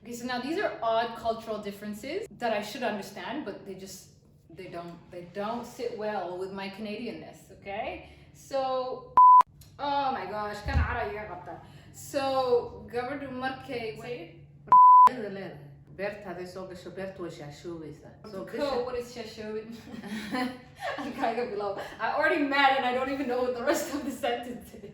Okay, so now these are odd cultural differences that I should understand, but they don't sit well with my Canadianness, okay? So, oh my gosh, so, gabadhu markay say beerta haday soo gasho beertu way shaashoobaysaa. what is shashowing? I'm kind of below. I'm already mad and I don't even know what the rest of the sentence is.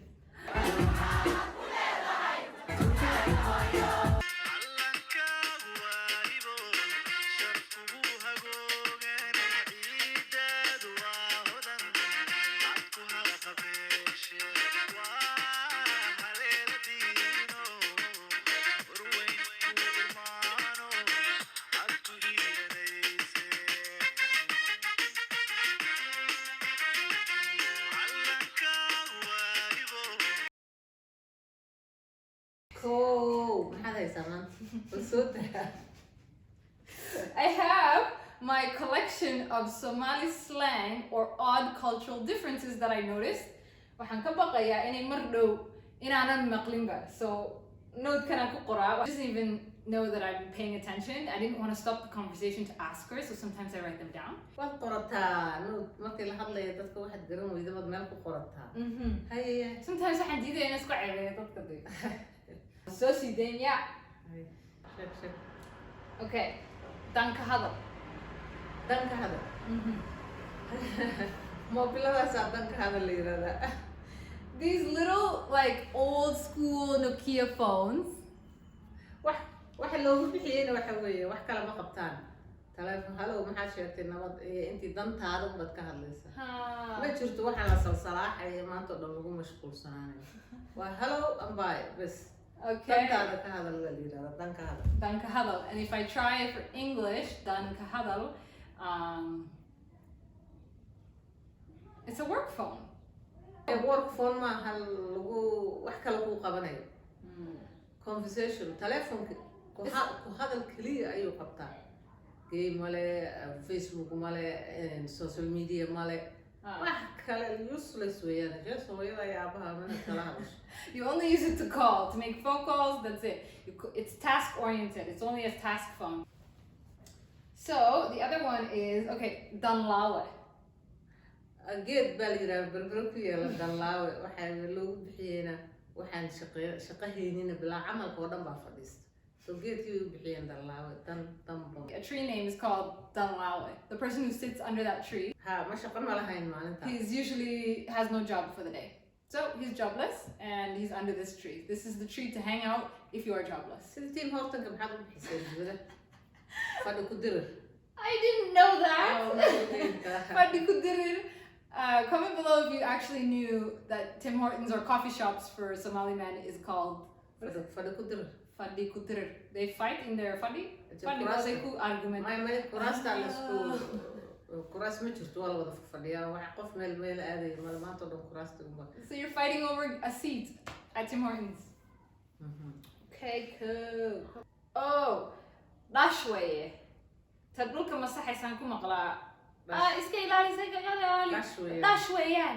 Cool. Maxaad haysaa maanta? Bal soo daa. I have my collection of Somali slang or odd cultural differences that I noticed. Waxaan ka baqayaa inay mar dhow inaanan maqlinba. So, note kan aan ku qoraa. I doesn't even know that I'm paying attention. I didn't want to stop the conversation to ask her, so sometimes I write them down. Waad qorataa. Markii la hadlayo dadka waxaad garan weyda baad meel ku qorataa. Haye. Sometimes waxaan diidaya inaan isku ceebeeyo dadka dee. So sideen yaa. Check. Okay. Danka hadal. Danka hadal. Mobiladaasa danka hadal la yiraahdaa. These little like old school Nokia phones. waxa loogu bixiyayna waxa weeye wax kale ma qabtaan. Telefoon hallow maxaa sheegtay nabad intii dantaada ubad ka hadlaysa. Ma jirto waxa la salsalaaxay maanta oo dhan lagu mashquulsanaanayo. Waa hello and bye bas. Okay. Danka hadal la yiraahdaa danka hadal. Danka hadal. And if I try it for English, danka hadal, it's a work phone. A work phone ma hal lagu wax kale ku qabanayo. Conversation telephone ku hadal kaliya ayuu qabtaa. Game male, Facebook male, social media male. Wax kale useless weeyaan. Just hooyada yaabaha mana kala hadasho. You only use it to call, to make phone calls, that's it. It's task oriented, it's only a task phone. So the other one is, okay, danlawe. Geed baa la yiraahdaa berbero ku yaala danlawe waxaa loogu bixiyayna waxaan shaqahaynina bilaa camalka oo dhan baa fadhiista. So geedkii u bixiyeen danlawe danbo. A tree name is called danlawe. The person who sits under that tree. Ha ma shaqo ma lahayn maalinta. He's usually has no job for the day. So he's jobless and he's under this tree. This is the tree to hang out if you are jobless. Sida team hortanka maxaad u bixisay jibada? Fadhi ku dirir. I didn't know that. Oh, Fadhi ku dirir. Comment below if you actually knew that Tim Hortons or coffee shops for Somaliland is called Fadhi ku dirir. Fadhi ku dirir. They fight in their fadhi. Fadhi ku ku argument. My kurasta la school. Kuras ma jirto wala wada fadhiya waxa qof meel aaday maanta oo dhan kurasta uma. So you're fighting over a seat at Tim Hortons. Okay, cool. Oh, dash way. Tadulka masaxaysan ku maqlaa. Iska ilaali iska ilaali. Dash way yan.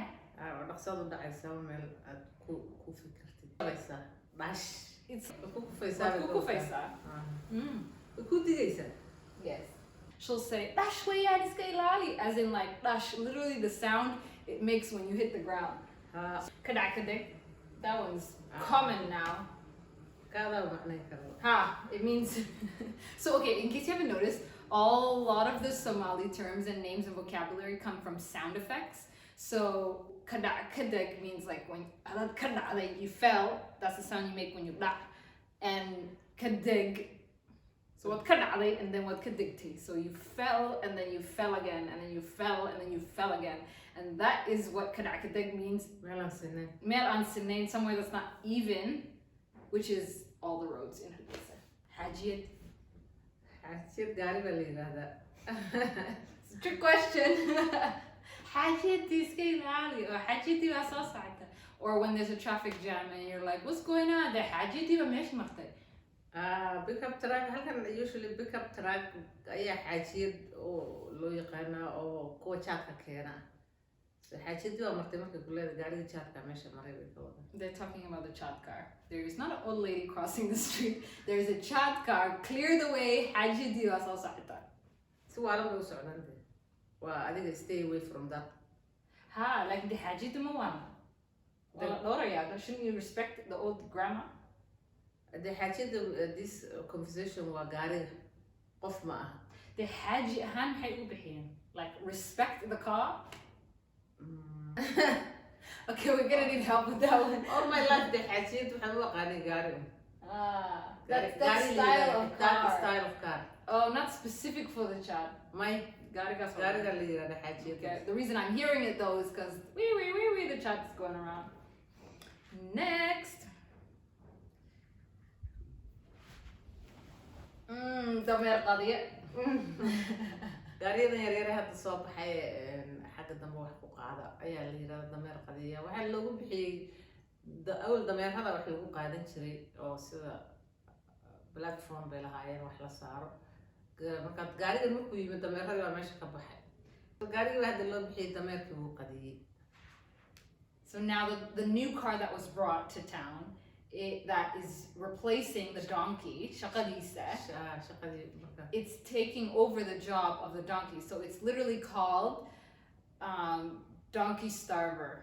Dhaqsadu dhacaysa meel aad ku fikirtid. Baysa dash. It's ku kufaysaa. Ku digaysa. Yes. She'll say dash way yan iska ilaali, as in like dash, literally the sound it makes when you hit the ground. Kadakadik. That one's common now. It means so okay, in case you haven't noticed, a lot of the Somali terms and names and vocabulary come from sound effects. So kadak means like when like you fell, that's the sound you make when you da. And kadig, so what kadali and then what kadigti. So you fell and then you fell again and then you fell and then you fell again. And that is what kadakadig means. Mer ansinain, somewhere that's not even, which is all the roads in Hargeisa. Hajiyat. Hajiyat gari baa la yiraahdaa. It's a trick question. Hajiyati iska ilaali or hajiyati baa soo socota. Or when there's a traffic jam and you're like, what's going on? The hajiyati baa meesha martay. Pickup truck halkan usually pickup truck ayaa xaajiyad oo loo yaqaana oo kuwa jaadka keena. xaajadii waa martay markay ku leedahay gaarigii jaadka meesha maray bay ka wada. They're talking about the chat car. There is not an old lady crossing the street. There is a chat car. Clear the way. Haji diwa soo socota. Si waalan bay u socdaan dee. Waa adiga stay away from that. Ha, like the haji duma wana. Laura, yeah, shouldn't you respect the old grandma? The xaajada this conversation waa gaariga qof ma aha. The haji ahaan maxay u bixiyeen? Like respect the car? Okay, we're gonna need help with that one. All my life the xaajiyad waxaan u aqaanay gaariga. That style of car. That style of car. Oh, not specific for the chat. My Gaariga gaariga la yiraahdo xaajiyad. Okay, the reason I'm hearing it though is because wee, the chat is going around. Next. Dameer qadiya. gaariyadan yaryar hadda soo baxay xagga dambe wax ku qaada ayaa la yiraahdaa dameer qadiya. Waxaa loogu bixiyay awal dameerada wax lagu qaadan jiray oo sida platform bay lahaayeen wax la saaro. Marka gaarigan markuu yimid dameerada waa meesha ka baxay. Gaariga hadda loo bixiyay dameerkii uu qadiyay. So now the new car that was brought to town, that is replacing the donkey, shaqadiisa, it's taking over the job of the donkey. So it's literally called donkey starver.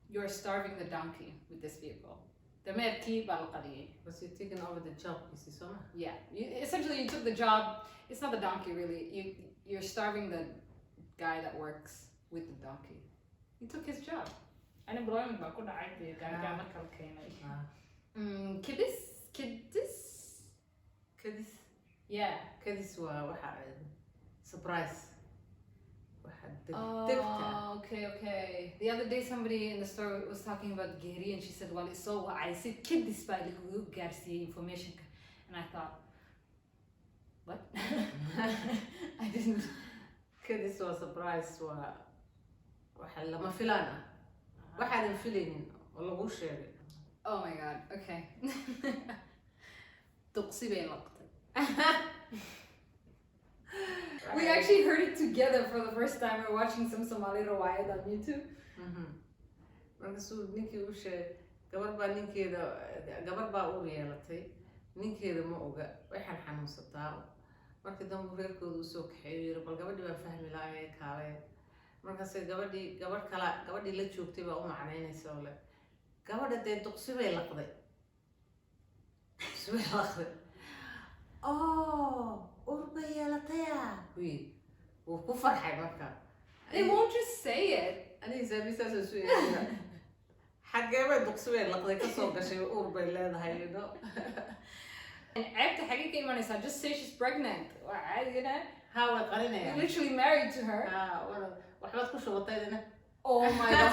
You're starving the donkey with this vehicle. Dameerkii baa la qadiyay. Was he taking over the job? Is he so? Yeah, essentially you took the job. It's not the donkey really. You're starving the guy that works with the donkey. You took his job. أنا برايم بقول عادي قاعد أعمل كلكيني. كدس. Yeah. كدس واحد surprise. Oh, okay. The other day somebody in the store was talking about Gary and she said, well, it's so I said كدس by the Garcia information, and I thought, what? I didn't. كدس was surprise واحد لما فلانة. waxaadan filaynin oo lagu sheegay. Oh my god, okay. Duqsi bay laqtay. We actually heard it together for the first time. We're watching some Somali riwayat on YouTube. Markaasuu ninkii u sheegay gabar baa uur yeelatay ninkeeda ma oga waxaan xanuunsataa markii dambe reerkooda u soo kaxeeyo yiri bal gabadhii baan fahmi lahaayay kaalay. Markaas gabadhii la joogtay baa u macnaynaysa oo le gabadha dee duqsi bay laqday. Uur bay yeelataya wuu ku farxay marka. They won't just say it. Aniga saabiisaas oo soo yeelay xaggee bay duqsi bay laqday ka soo gashay uur bay leedahay no. And ceebta xagee ka imanaysaa, just say she's pregnant. Waa caadi you know. Haa way qarinayaan. You're literally married to her. waxbaad ku shubatay dina. Oh my god.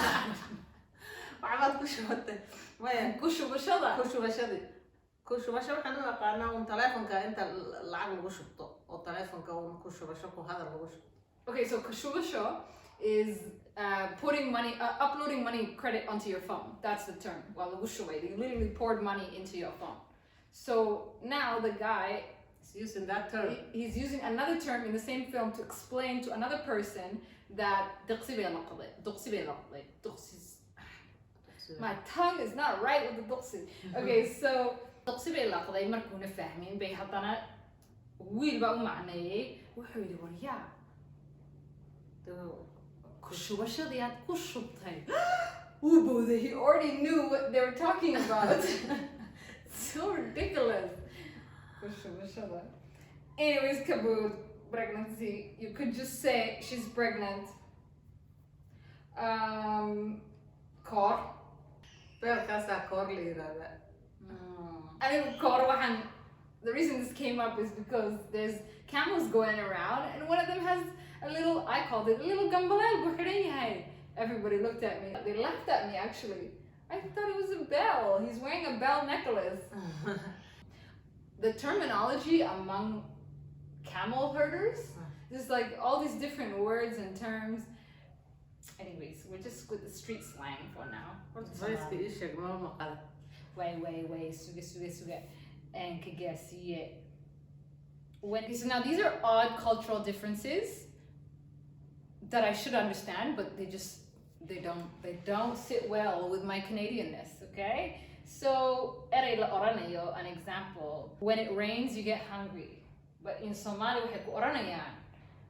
waxbaad ku shubatay. Maya ku shubashada. Ku shubasho waxaan u aqaanaa telefonka inta lacag lagu shubto oo telefonka ku shubasho ku hadal lagu shubto. Okay, so kushubasho is putting money, uploading money credit onto your phone. That's the term. Well, you literally poured money into your phone. So now the guy is using that term. He's using another term in the same film to explain to another person that my tongue is not right with the duqsi. Okay, so duqsi bay laqday markuuna fahmin bay haddana wiil baa u macneeyay wuxuu yidhi waryaa kushubashadii aad ku shubtay wuu booday. He already knew what they were talking about. So ridiculous. Kushubashada. Anyways, kabood, pregnancy. You could just say she's pregnant. Kor. Beelkaasaa koor la yiraahdaa. I think kor waxaan. The reason this came up is because there's camels going around and one of them has a little, I called it a little gambaleel bu xiran yahay. Everybody looked at me. They laughed at me actually. I thought it was a bell. He's wearing a bell necklace. The terminology among camel herders, there's like all these different words and terms. Anyways, we're just with the street slang for now. Way, suge. And kagersiye. So now these are odd cultural differences that I should understand, but they just they don't sit well with my Canadianness, okay? So eray la oranayo, an example, when it rains you get hungry, but in Somali waxay ku oranayaan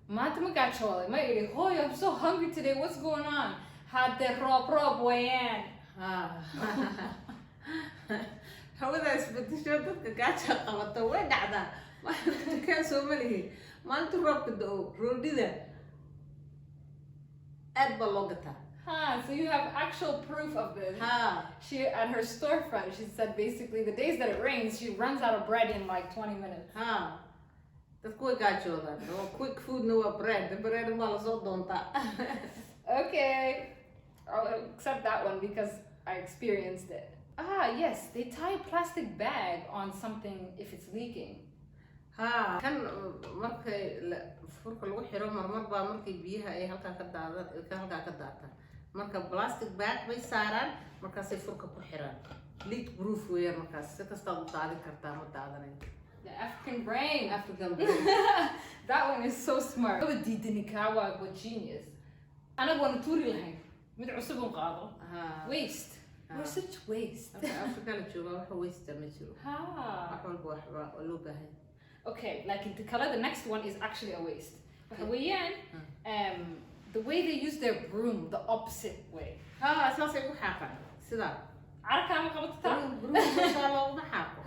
maanta ma gaajooday ma idhi hoy I'm so hungry today, what's going on? Hadde roob wayaan. hawada isbedesho dadka gaaja qabata way dhacdaa kan Soomaaliya maanta roobka da'o roodhida aad baa loo gataa. So you have actual proof of this. She at her storefront, she said basically the days that it rains, she runs out of bread in like 20 minutes. Dadku way gaajoodaan. No quick food, no bread. The bread waa la soo doontaa. Okay, I'll accept that one because I experienced it. Yes, they tie a plastic bag on something if it's leaking. Kan markay furka lagu xiro marmar baa markay biyaha ay halka ka daataan. Marka plastic bag bay saaraan markaasay furka ku xiraan. Leak proof weeyaan markaas si kasta u daadin kartaa ma daadanayo. The African brain. That one is so smart. Gabadh diidani kaa waa genius. Anagu waan tuuri lahayn mid cusub u qaado. Waste. We're such waste. Africa la jooga waxa waste ma jiro. Wax walba wax loo baahan. Okay, like in Tikala, the next one is actually a waste. But the way they use their broom, the opposite way. Saasay ku xaqan. Sida Arka ma qabataa? broom soo loo ma xaqo.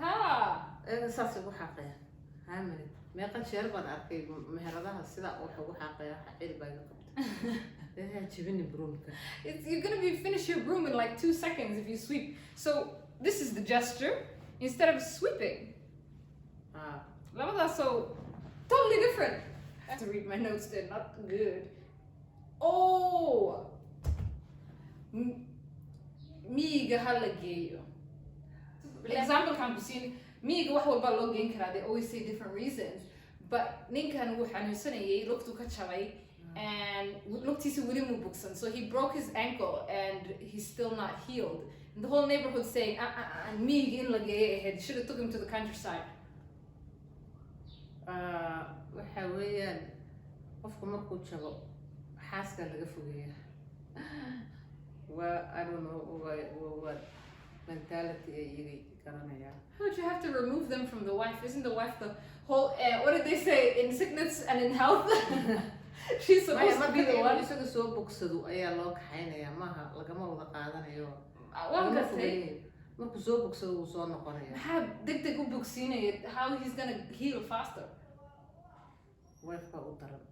Saasay ku xaqayaan. Hamari. Meeqa jeer baan arkay meheradaha sida wax ugu xaqaya xil baa iga qabta. You're gonna be finish your broom in like 2 seconds if you sweep. So this is the gesture instead of sweeping. That's so totally different. I have to read my notes, they're not good. Miiga hala geeyo. Example kan ku siin miiga wax walba loo geyn karaa, they always say different reasons. But ninkan wuu xanuunsanayay, lugtu ka jabay. And lugtiisa weli mu bugsan, so he broke his ankle and he's still not healed. And the whole neighborhood saying, miig in la geeyo ahayd, should have took him to the countryside. Waxa weeyaan qofku markuu jabo xaaska laga fogeeyaa. I don't know what mentality ay iyaga garanayaan. How would you have to remove them from the wife? Isn't the wife the whole, what did they say, in sickness and in health? She's supposed to be the one. Isaga soo bogsado ayaa loo kaxaynayaa maaha lagama wada qaadanayo. Waan gartay. Markuu soo bogsado wuu soo noqonayaa. Maxaa degdeg u bogsiinaya? How he's gonna heal faster? Wife-ka u daran.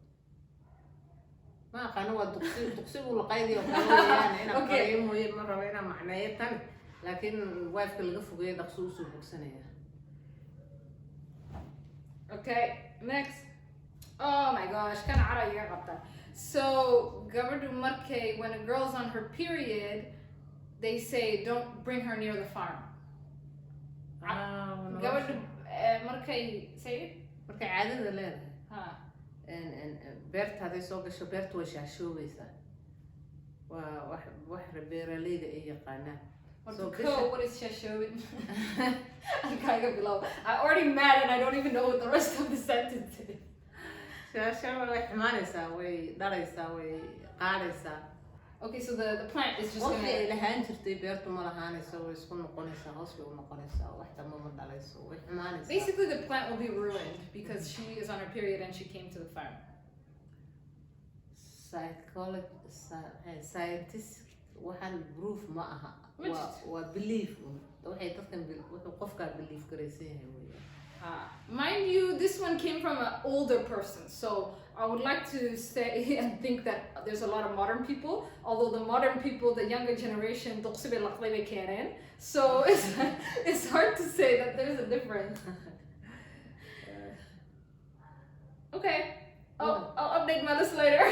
Ma aqaano waa duqsigu la qaydiyo kale weeyaan inaan qariyo mooye ma rabo inaan macneeyo tan laakiin wife-ka laga fogeeyo dhaqso u soo bogsanaya. Okay, next. Oh my gosh, kind of out of your qabta. So, gabadhu markay, when a girl's on her period, they say don't bring her near the farm. Gabadhu markay say it? Markay caadada leedahay. Beerta haday soo gasho beertu way shaashoobaysaa. Waa wax beeraleyda ay yaqaanaan. So what is shashowing? I'm already mad and I don't even know what the rest of the sentence is. Shaashada way xumaanaysaa, way dharaysaa, way qaadaysaa. Okay, so the plant is just gonna lahaan jirtay beertu ma lahaanayso, way isku noqonaysaa, hoos bay u noqonaysaa, wax tamo ma dhalayso, way xumaanaysaa. Basically the plant will be ruined because she is on her period and she came to the farm. Scientists waxaan proof ma aha. Waa belief. Waxay dadkan wuxuu qofka belief garaysan yahay weeyaan. Mind you, this one came from an older person, so I would like to say and think that there's a lot of modern people, although the modern people, the younger generation, so it's hard to say that there's a difference. Okay, I'll update my list later.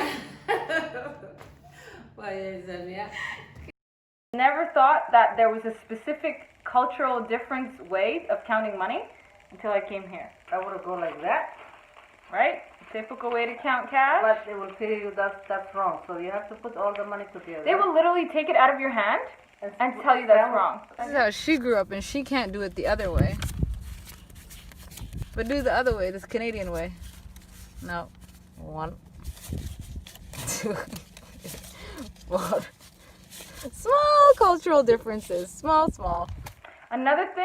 Never thought that there was a specific cultural difference way of counting money until I came here. I would have gone like that, right? Typical way to count cash. But they will tell you that's wrong. So you have to put all the money together. They will literally take it out of your hand and tell you that's wrong. This is how she grew up and she can't do it the other way. But do the other way, this Canadian way. No. 1, 2, 4, Small cultural differences. Small. Another thing.